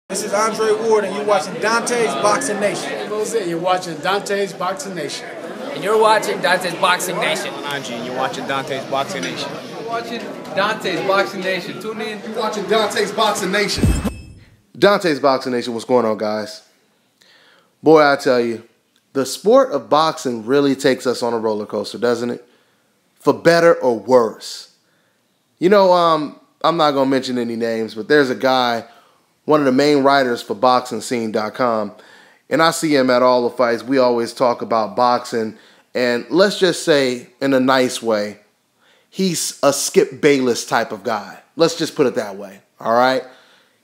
This is Andre Ward, and you're watching Dante's Boxing Nation. You're watching Dante's Boxing Nation. And you're watching Dante's Boxing Nation. Angie, and you're watching Dante's Boxing Nation. You're watching Dante's Boxing Nation. Tune in. You're watching Dante's Boxing Nation. Dante's Boxing Nation, what's going on, guys? Boy, I tell you, the sport of boxing really takes us on a roller coaster, doesn't it? For better or worse. You know, I'm not going to mention any names, but there's a guy, one of the main writers for BoxingScene.com, and I see him at all the fights. We always talk about boxing, and let's just say, in a nice way, he's a Skip Bayless type of guy. Let's just put it that way, all right?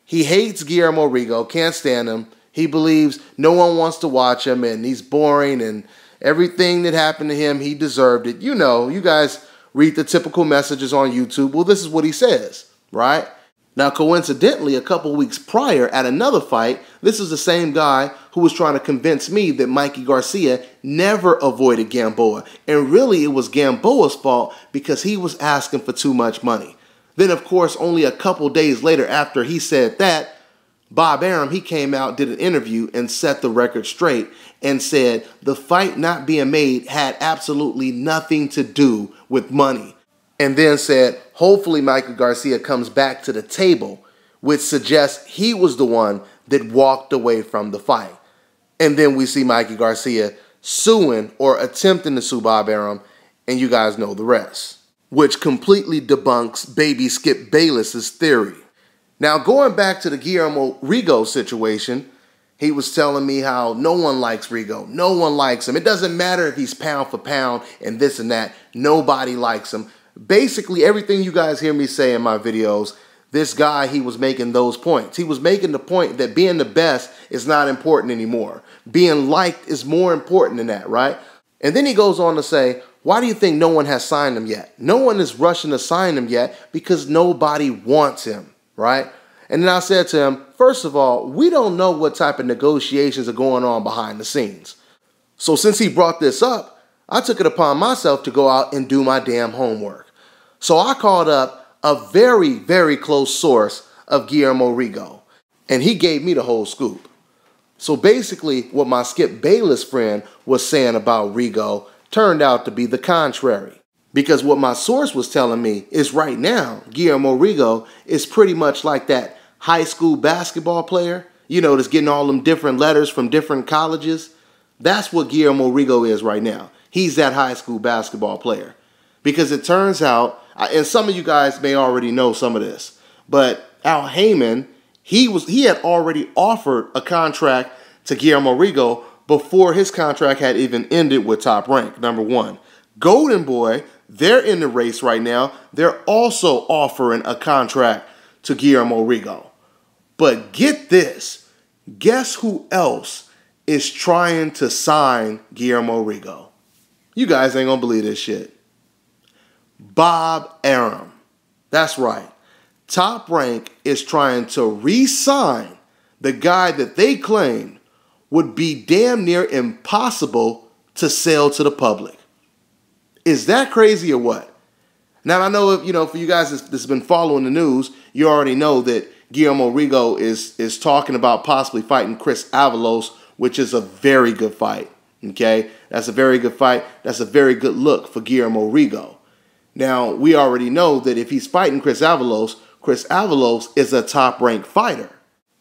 He hates Guillermo Rigondeaux, can't stand him. He believes no one wants to watch him, and he's boring, and everything that happened to him, he deserved it. You know, you guys read the typical messages on YouTube. Well, this is what he says, right? Now, coincidentally, a couple weeks prior at another fight, this is the same guy who was trying to convince me that Mikey Garcia never avoided Gamboa. And really, it was Gamboa's fault because he was asking for too much money. Then, of course, only a couple days later after he said that, Bob Arum, he came out, did an interview, and set the record straight and said the fight not being made had absolutely nothing to do with money. And then said, hopefully Mikey Garcia comes back to the table, which suggests he was the one that walked away from the fight. And then we see Mikey Garcia suing or attempting to sue Bob Arum, and you guys know the rest, which completely debunks baby Skip Bayless's theory. Now, going back to the Guillermo Rigondeaux situation, he was telling me how no one likes Rigondeaux. No one likes him. It doesn't matter if he's pound for pound and this and that. Nobody likes him. Basically, everything you guys hear me say in my videos, this guy, he was making those points. He was making the point that being the best is not important anymore. Being liked is more important than that, right? And then he goes on to say, why do you think no one has signed him yet? No one is rushing to sign him yet because nobody wants him, right? And then I said to him, first of all, we don't know what type of negotiations are going on behind the scenes. So since he brought this up, I took it upon myself to go out and do my damn homework. So I called up a very, very close source of Guillermo Rigondeaux, and he gave me the whole scoop. So basically, what my Skip Bayless friend was saying about Rigondeaux turned out to be the contrary. Because what my source was telling me is right now, Guillermo Rigondeaux is pretty much like that high school basketball player, you know, that's getting all them different letters from different colleges. That's what Guillermo Rigondeaux is right now. He's that high school basketball player. Because it turns out, and some of you guys may already know some of this, but Al Heyman, he had already offered a contract to Guillermo Rigondeaux before his contract had even ended with Top Rank, number one. Golden Boy, they're in the race right now. They're also offering a contract to Guillermo Rigondeaux. But get this, guess who else is trying to sign Guillermo Rigondeaux? You guys ain't gonna believe this shit. Bob Arum. That's right. Top Rank is trying to re-sign the guy that they claim would be damn near impossible to sell to the public. Is that crazy or what? Now, I know, for you guys that's been following the news, you already know that Guillermo Rigondeaux is talking about possibly fighting Chris Avalos, which is a very good fight, okay? That's a very good fight. That's a very good look for Guillermo Rigondeaux. Now, we already know that if he's fighting Chris Avalos is a top-ranked fighter.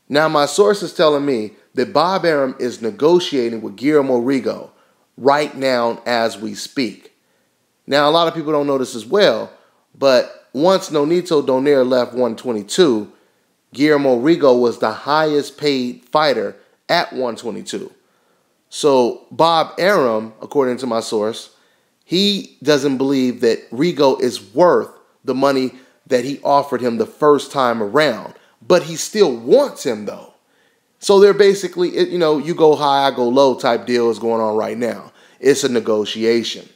Now, my source is telling me that Bob Arum is negotiating with Guillermo Rigondeaux right now as we speak. Now, a lot of people don't know this as well, but once Nonito Donaire left 122, Guillermo Rigondeaux was the highest paid fighter at 122. So Bob Arum, according to my source, he doesn't believe that Rigondeaux is worth the money that he offered him the first time around, but he still wants him though. So they're basically, you go high, I go low type deal is going on right now. It's a negotiation.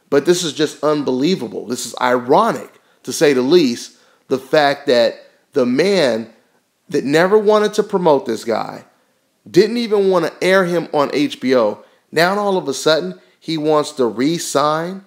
But this is just unbelievable. This is ironic, to say the least, the fact that the man that never wanted to promote this guy, didn't even want to air him on HBO, now all of a sudden he wants to re-sign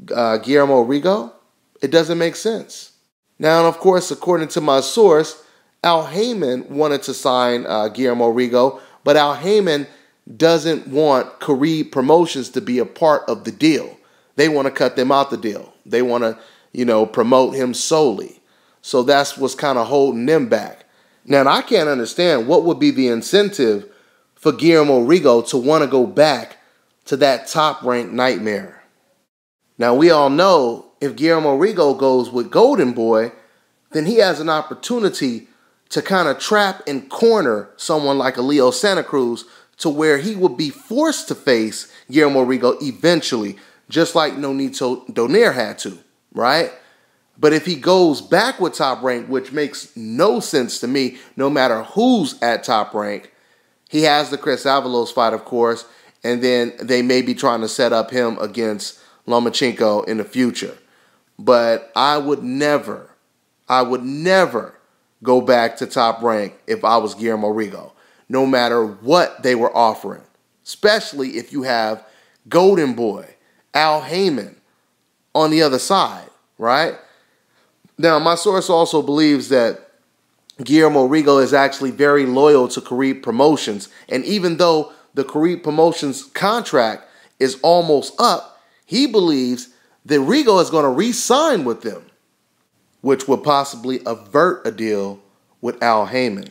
Guillermo Rigondeaux? It doesn't make sense. Now, of course, according to my source, Al Heyman wanted to sign Guillermo Rigondeaux, but Al Heyman doesn't want Khabib Promotions to be a part of the deal. They want to cut them out the deal. They want to, promote him solely. So that's what's kind of holding them back. Now, I can't understand what would be the incentive for Guillermo Rigondeaux to want to go back to that top-ranked nightmare. Now, we all know if Guillermo Rigondeaux goes with Golden Boy, then he has an opportunity to kind of trap and corner someone like a Leo Santa Cruz to where he would be forced to face Guillermo Rigondeaux eventually, just like Nonito Donaire had to, right? But if he goes back with Top Rank, which makes no sense to me, no matter who's at Top Rank, he has the Chris Avalos fight, of course, and then they may be trying to set up him against Lomachenko in the future. But I would never go back to Top Rank if I was Guillermo Rigondeaux, no matter what they were offering, especially if you have Golden Boy, Al Heyman on the other side, right? Now, my source also believes that Guillermo Rigondeaux is actually very loyal to Khabib Promotions, and even though the Khabib Promotions contract is almost up, he believes that Rigondeaux is going to re-sign with them, which would possibly avert a deal with Al Heyman.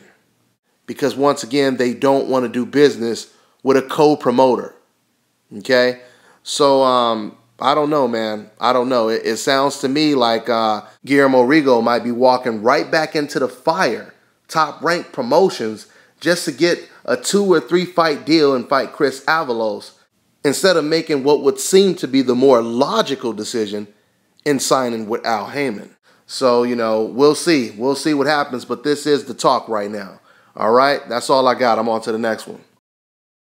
Because once again, they don't want to do business with a co-promoter. Okay? So, I don't know, man. I don't know. It sounds to me like Guillermo Rigondeaux might be walking right back into the fire, top-ranked Promotions, just to get a 2 or 3 fight deal and fight Chris Avalos, instead of making what would seem to be the more logical decision in signing with Al Heyman. So, we'll see. We'll see what happens, but this is the talk right now. All right? That's all I got. I'm on to the next one.